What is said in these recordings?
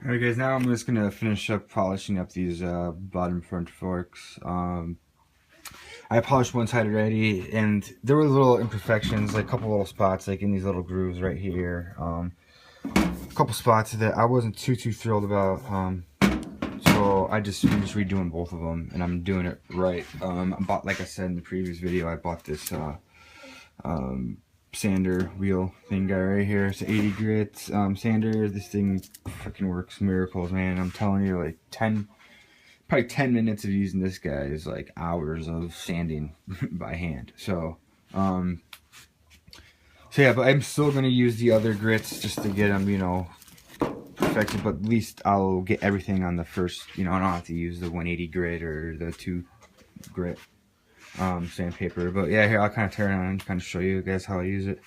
Alright guys, now I'm just gonna finish up polishing up these bottom front forks. I polished one side already, and there were little imperfections, like a couple little spots, like in these little grooves right here. A couple spots that I wasn't too thrilled about. So I'm just redoing both of them, and I'm doing it right. I bought, like I said in the previous video, I bought this sander wheel thing guy right here. It's an 80 grit sander. This thing freaking works miracles, man. I'm telling you, like probably 10 minutes of using this guy is like hours of sanding by hand. So yeah, but I'm still gonna use the other grits just to get them, you know, perfected. But at least I'll get everything on the first, you know, I don't have to use the 180 grit or the 2 grit sandpaper. But yeah, here I'll kind of turn it on and kind of show you guys how I use it.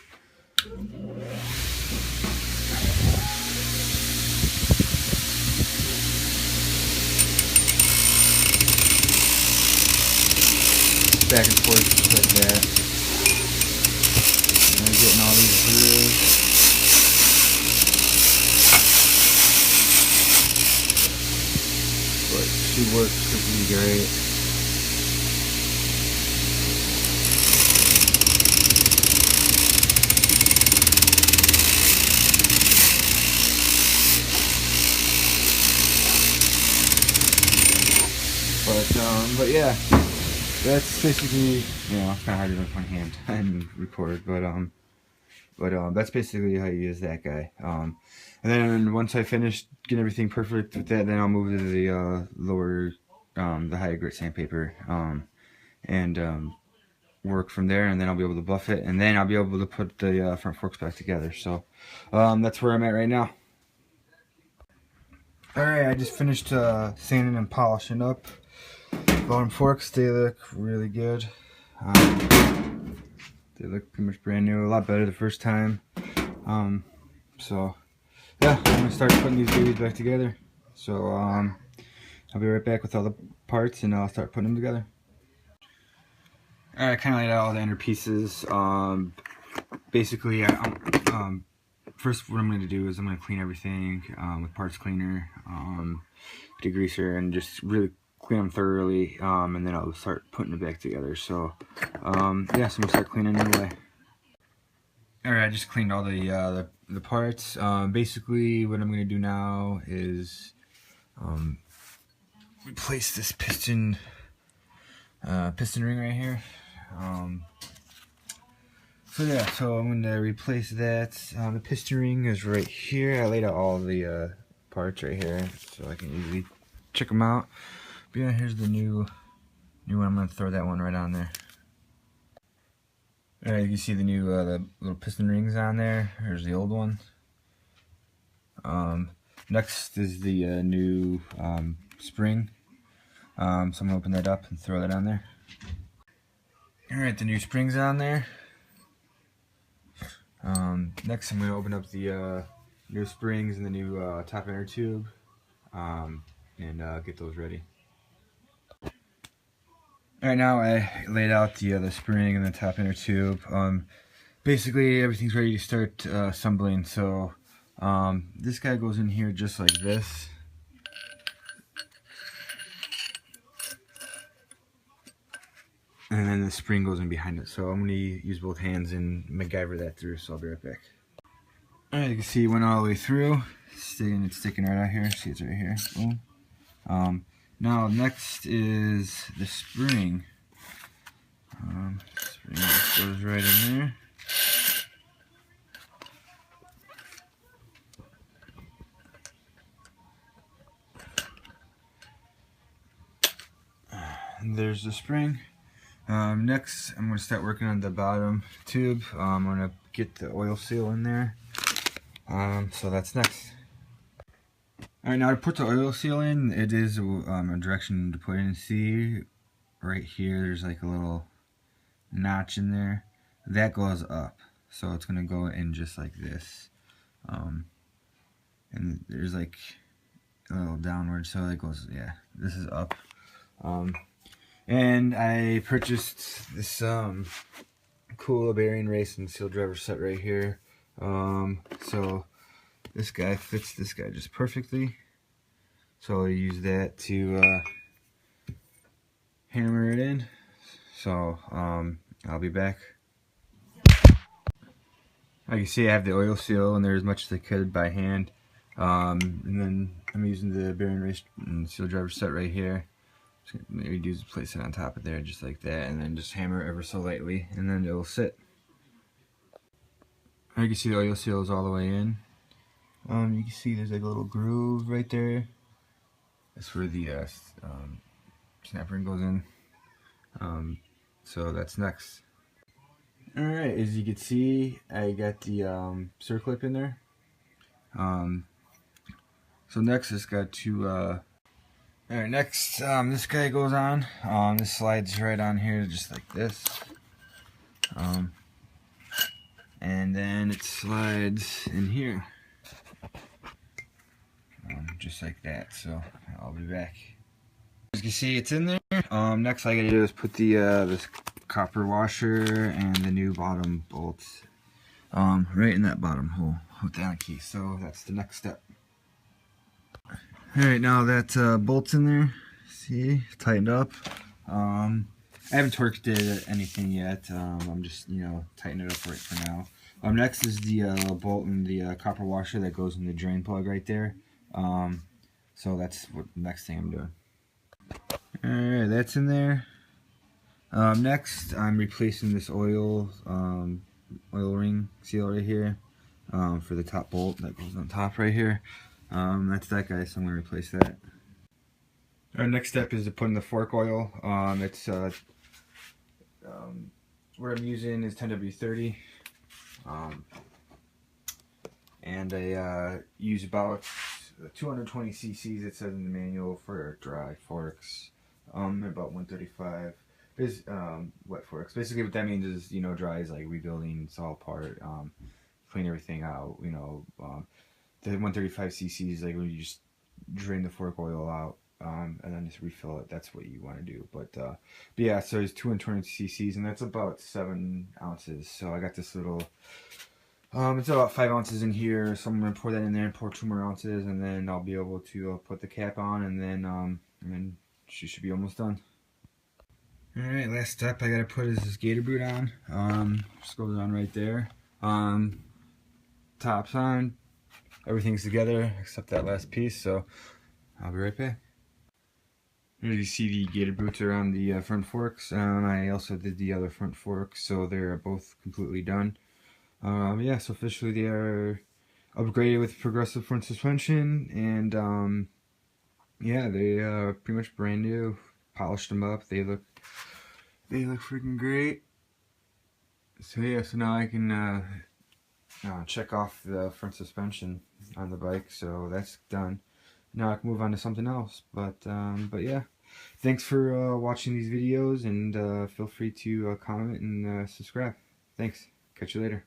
Back and forth just like that. And I'm getting all these grooves. But she works pretty great. But yeah, that's basically, you know, kind of hard to do with one hand and record, but that's basically how you use that guy. And then once I finish getting everything perfect with that, then I'll move to the lower, the higher grit sandpaper, and work from there, and then I'll be able to buff it, and then I'll be able to put the front forks back together. So that's where I'm at right now. Alright, I just finished sanding and polishing up. Bottom forks, they look really good. They look pretty much brand new, a lot better the first time. So yeah, I'm gonna start putting these babies back together. So I'll be right back with all the parts, and I'll start putting them together. Alright, I kind of laid out all the inner pieces. Basically, first what I'm going to do is I'm going to clean everything with parts cleaner, degreaser, and just really clean them thoroughly, and then I'll start putting it back together. So yeah, so I'm going to start cleaning anyway. Alright, I just cleaned all the parts. Basically what I'm going to do now is replace this piston ring right here. So yeah, so I'm going to replace that. The piston ring is right here. I laid out all the parts right here, so I can easily check them out. But yeah, here's the new one. I'm going to throw that one right on there. Alright, you can see the new the little piston rings on there. Here's the old one. Next is the new spring. So I'm going to open that up and throw that on there. Alright, the new spring's on there. Next I'm going to open up the new springs and the new top inner tube, and get those ready. Alright, now I laid out the spring and the top inner tube. Basically everything's ready to start assembling. So this guy goes in here just like this. And then the spring goes in behind it. So I'm going to use both hands and MacGyver that through, so I'll be right back. Alright, you can see it went all the way through. It's sticking right out here. See, it's right here. Boom. Now next is the spring. Spring just goes right in there. And there's the spring. Next, I'm going to start working on the bottom tube. I'm going to get the oil seal in there. So that's next. Alright, now to put the oil seal in, it is a direction to put in. See, right here, there's like a little notch in there. That goes up. So it's going to go in just like this. And there's like a little downward, so it goes, yeah, this is up. And I purchased this cool bearing race and seal driver set right here. So this guy fits this guy just perfectly. So I use that to hammer it in. So I'll be back. Like you see, I have the oil seal in there as much as I could by hand. And then I'm using the bearing race and seal driver set right here. Just maybe place it on top of there just like that, and then just hammer it ever so lightly, and then it'll sit. You can see the oil seal is all the way in. You can see there's like a little groove right there. That's where the snap ring goes in. So that's next. Alright, as you can see, I got the circlip in there. So next it's got to alright, next this guy goes on. This slides right on here just like this. And then it slides in here. Just like that. So I'll be back. As you can see, it's in there. Next I gotta do is put the this copper washer and the new bottom bolts right in that bottom hole with the Allen key. So that's the next step. Alright, now that bolt's in there, see, tightened up. I haven't torqued it anything yet. I'm just, tightening it up right for now. Next is the bolt and the copper washer that goes in the drain plug right there. So that's what the next thing I'm doing. Alright, that's in there. Next, I'm replacing this oil ring seal right here for the top bolt that goes on top right here. That's that guy, so I'm going to replace that. Our next step is to put in the fork oil. What I'm using is 10W30, and I use about 220 cc's. It says in the manual for dry forks. About 135 is wet forks. Basically, what that means is dry is like rebuilding, it's all apart, clean everything out. The 135 cc's like when you just drain the fork oil out. And then just refill it. That's what you want to do. But yeah, so it's 220 cc's, and that's about 7 ounces. So I got this little, it's about 5 ounces in here. So I'm gonna pour that in there and pour 2 more ounces, and then I'll be able to put the cap on, and then she should be almost done. All right, last step I gotta put is this gator boot on. Just goes on right there. Top's on. Everything's together except that last piece. So I'll be right back. Here you see the gator boots are on the front forks. I also did the other front forks, so they're both completely done. Yeah, so officially they are upgraded with progressive front suspension, and yeah, they are pretty much brand new. Polished them up. They look freaking great. So yeah, so now I can check off the front suspension on the bike. So that's done. Now I can move on to something else, but yeah, thanks for watching these videos, and feel free to comment and subscribe. Thanks. Catch you later.